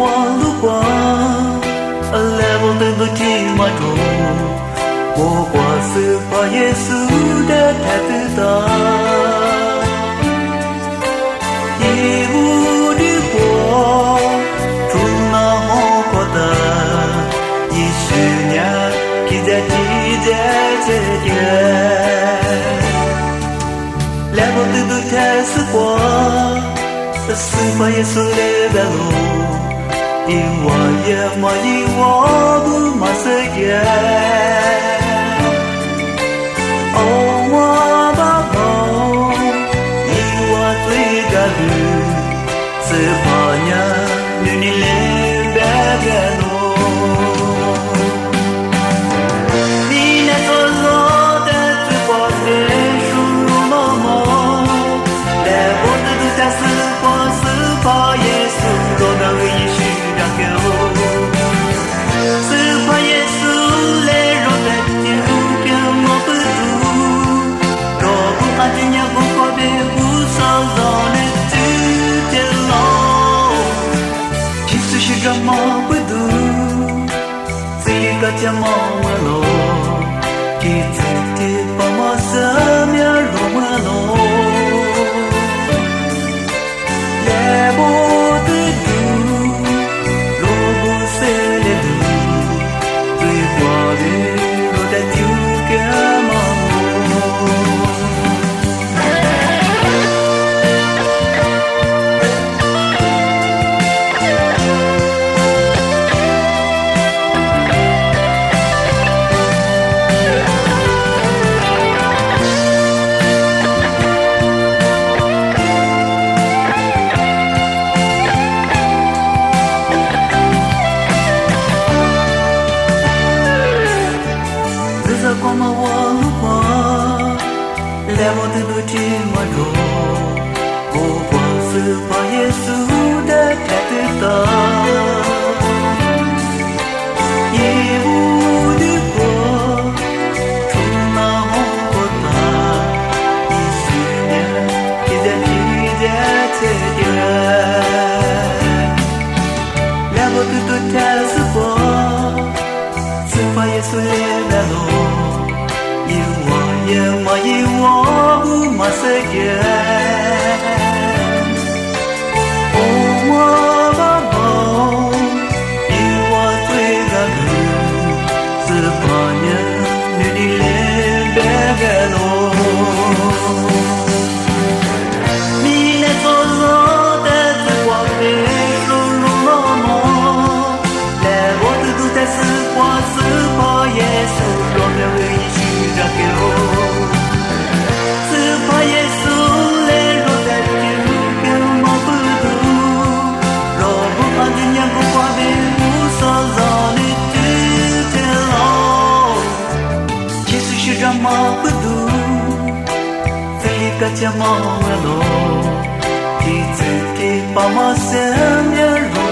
我路过，来我的路听马中，我过是把耶稣的太子道，一无的过，主那好过的，一十年，记在这天。来我的路太是过。是否耶稣来的路？因我也没因我不马色耶。哦，我把口，因我最高路，是怕你你来白个路。你那所说的是我的属路么？来我的路才是。把耶稣落到耶稣的脚，是把耶稣来落在脚脚我不住，若不安静也不过别不少让你知道喽，其实是这么不读，这个叫么喽，其实的把么什么罗么喽。来我的路听我路，不光是把耶稣的太子道，也无的过，从那红过大，一十年，一在这天，来我的路太是过，是把耶稣来的路。因我也没因我不马色耶，哦我把梦，因我最高路，是把年你脸白个路，你那所说的是我的属路么？来我的路在是我是把耶稣落了一。是怕耶稣来落在脚脚我不读，若不安静也不挂别无所让你知道喽。其实是这么不读，这个叫么喽？其实给爸妈生面容。